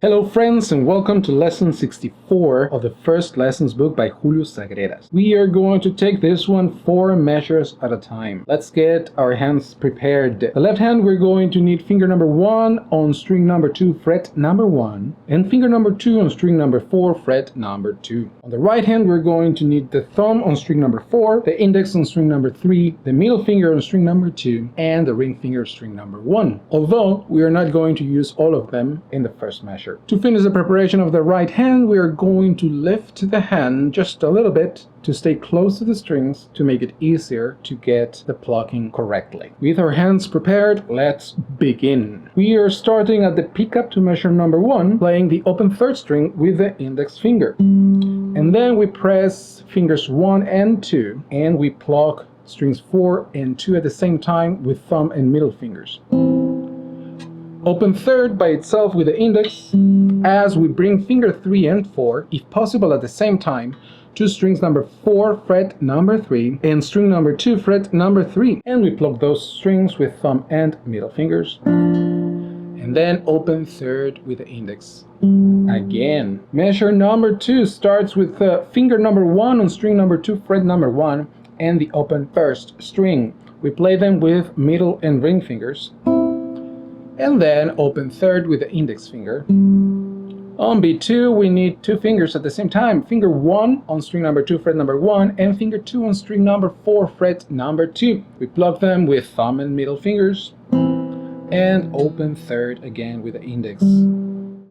Hello friends, and welcome to lesson 64 of the first lessons book by Julio Sagreras. We are going to take this one 4 measures at a time. Let's get our hands prepared. The left hand, we're going to need finger number 1 on string number 2 fret number 1 and finger number 2 on string number 4 fret number 2. On the right hand, we're going to need the thumb on string number 4, the index on string number 3, the middle finger on string number 2, and the ring finger string number 1. Although we are not going to use all of them in the first measure. To finish the preparation of the right hand, we are going to lift the hand just a little bit to stay close to the strings to make it easier to get the plucking correctly. With our hands prepared, let's begin. We are starting at the pickup to measure number 1, playing the open third string with the index finger. And then we press fingers 1 and 2, and we pluck strings 4 and 2 at the same time with thumb and middle fingers. Open third by itself with the index as we bring finger 3 and 4, if possible at the same time, to strings number 4 fret number 3 and string number 2 fret number 3, and we pluck those strings with thumb and middle fingers. And then open third with the index again. Measure number 2 starts with finger number 1 on string number 2 fret number 1 and the open first string. We play them with middle and ring fingers. And then open third with the index finger. On B2, we need 2 fingers at the same time. Finger 1 on string number 2 fret number 1 and finger 2 on string number 4 fret number 2. We pluck them with thumb and middle fingers. And open third again with the index.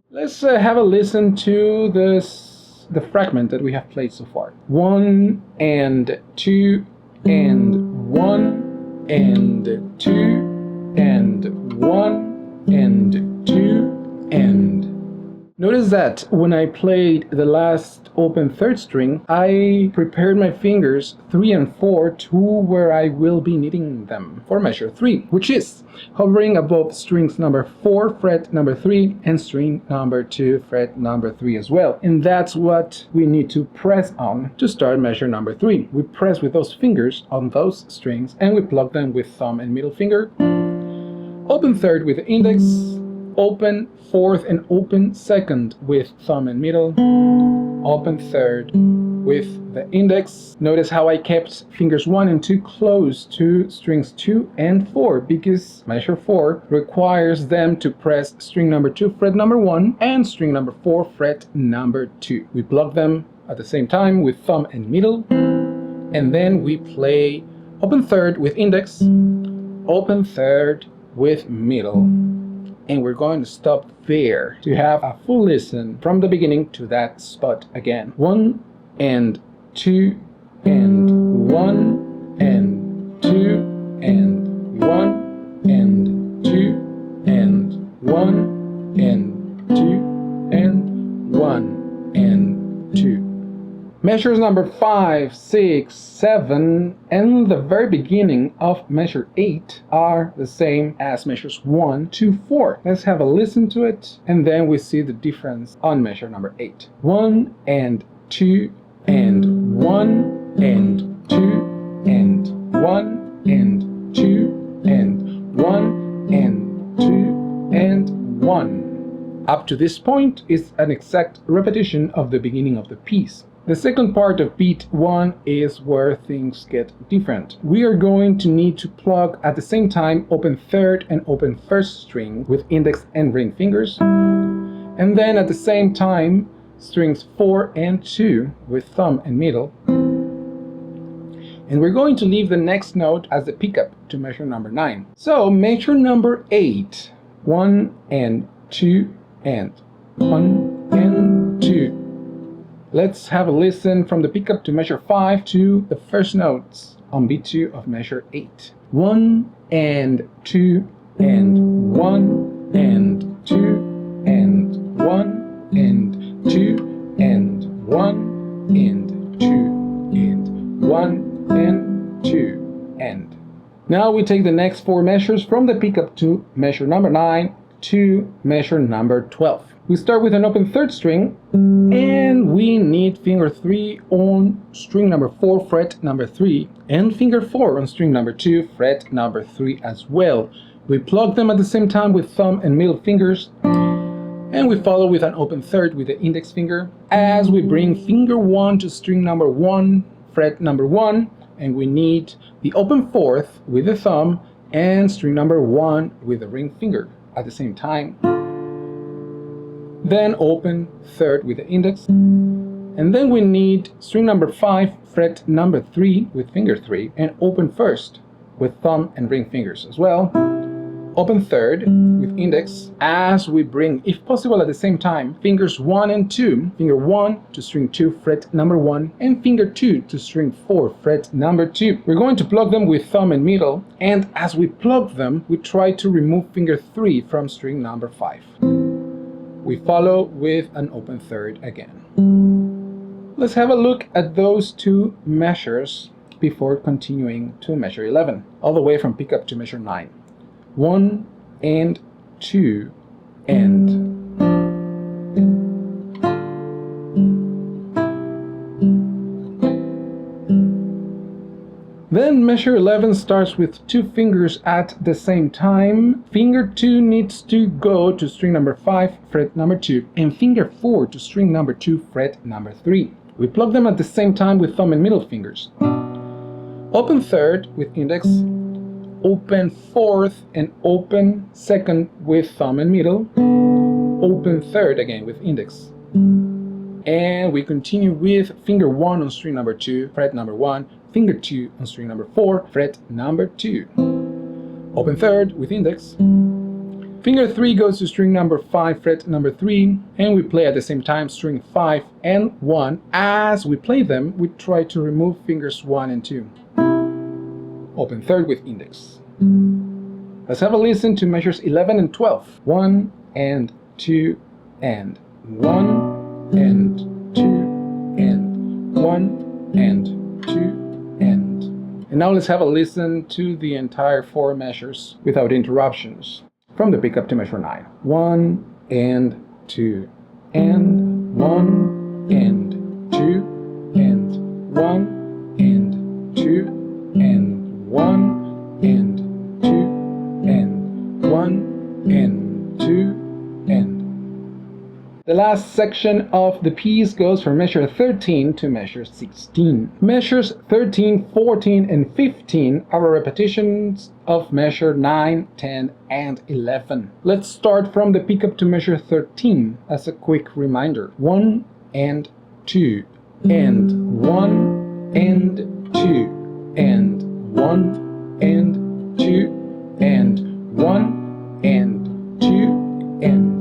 Let's have a listen to the fragment that we have played so far. 1 and 2 and 1 and 2 and 1 and 2 and. Notice that when I played the last open third string, I prepared my fingers 3 and 4 to where I will be needing them for measure 3, which is hovering above strings number 4 fret number 3 and string number 2 fret number 3 as well. And that's what we need to press on to start measure number 3. We press with those fingers on those strings and we pluck them with thumb and middle finger. Open third with the index, open fourth and open second with thumb and middle, open third with the index. Notice how I kept fingers 1 and 2 close to strings 2 and 4 because measure 4 requires them to press string number 2 fret number 1 and string number 4 fret number 2. We pluck them at the same time with thumb and middle, and then we play open third with index, open third with middle, and we're going to stop there to have a full listen from the beginning to that spot again. 1 and 2 and 1 and 2 and 1 and 2 and 1 and 2 and 1 and 2. Measures number 5, 6, 7, and the very beginning of measure 8 are the same as measures 1 to 4. Let's have a listen to it, and then we see the difference on measure number 8. 1 and 2 and 1 and 2 and 1 and 2 and 1 and 2 and 1. Up to this point is an exact repetition of the beginning of the piece. The second part of beat 1 is where things get different. We are going to need to pluck at the same time open third and open first string with index and ring fingers, and then at the same time strings 4 and 2 with thumb and middle. And we're going to leave the next note as the pickup to measure number 9. So measure number 8, 1 and 2 and 1 and 2. Let's have a listen from the pickup to measure 5 to the first notes on B2 of measure 8. 1 and 2 and 1 and 2 and 1 and 2 and 1 and 2 and 1 and 2 and. Now we take the next 4 measures from the pickup to measure number 9 to measure number 12. We start with an open third string, and we need finger 3 on string number 4 fret number 3 and finger 4 on string number 2 fret number 3 as well. We pluck them at the same time with thumb and middle fingers. And we follow with an open third with the index finger as we bring finger 1 to string number 1, fret number 1, and we need the open fourth with the thumb and string number 1 with the ring finger at the same time. Then open third with the index, and then we need string number 5, fret number 3 with finger 3, and open first with thumb and ring fingers as well. Open third with index as we bring, if possible at the same time, fingers 1 and 2, finger 1 to string 2, fret number 1, and finger 2 to string 4, fret number 2. We're going to pluck them with thumb and middle, and as we pluck them, we try to remove finger 3 from string number 5. We follow with an open third again. Let's have a look at those two measures before continuing to measure 11, all the way from pickup to measure 9. 1 and 2 and. Then measure 11 starts with 2 fingers at the same time. Finger 2 needs to go to string number 5, fret number 2, and finger 4 to string number 2, fret number 3. We pluck them at the same time with thumb and middle fingers. Open third with index, open fourth and open second with thumb and middle, open third again with index. And we continue with finger 1 on string number 2, fret number 1, finger 2 on string number 4, fret number 2. Open third with index. Finger 3 goes to string number 5, fret number 3, and we play at the same time string 5 and 1. As we play them, we try to remove fingers 1 and 2. Open third with index. Let's have a listen to measures 11 and 12. 1 and 2 and 1 and 2 and 1 and 2 and. And now let's have a listen to the entire 4 measures without interruptions. From the pickup to measure 9. 1 and 2 and 1 and 2 and 1 and 2 and 1 and 2 and 1 and 2 and. The last section of the piece goes from measure 13 to measure 16. Measures 13, 14, and 15 are repetitions of measure 9, 10, and 11. Let's start from the pickup to measure 13 as a quick reminder. 1 and 2 and 1 and 2 and 1 and 2 and 1 and 2 and.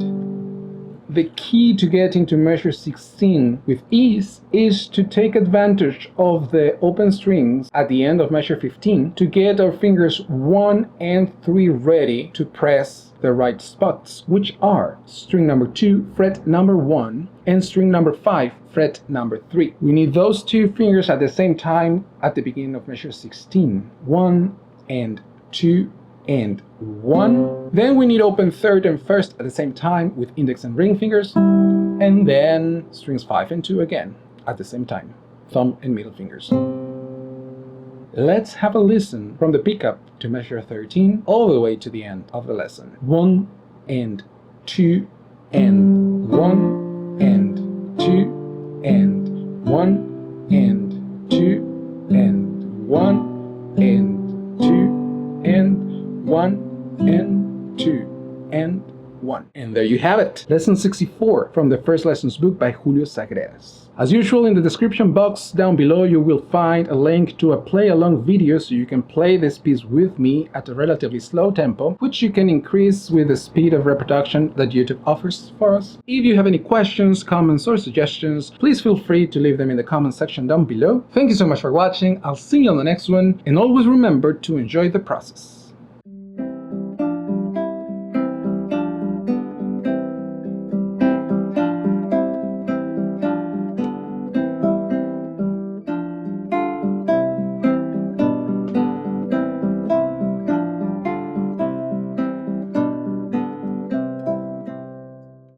The key to getting to measure 16 with ease is to take advantage of the open strings at the end of measure 15 to get our fingers 1 and 3 ready to press the right spots, which are string number 2, fret number 1, and string number 5, fret number 3. We need those 2 fingers at the same time at the beginning of measure 16. 1 and 2 and 1. Then we need open third and first at the same time with index and ring fingers, and then strings 5 and 2 again at the same time, thumb and middle fingers. Let's have a listen from the pickup to measure 13 all the way to the end of the lesson. 1 and 2 and 1 and 2 and 1 and 2 and 1 and 2 and 1 and 2 and 1. And there you have it. Lesson 64 from the First Lessons book by Julio Sagreras. As usual, in the description box down below you will find a link to a play-along video so you can play this piece with me at a relatively slow tempo, which you can increase with the speed of reproduction that YouTube offers for us. If you have any questions, comments, or suggestions, please feel free to leave them in the comment section down below. Thank you so much for watching. I'll see you on the next one, and always remember to enjoy the process.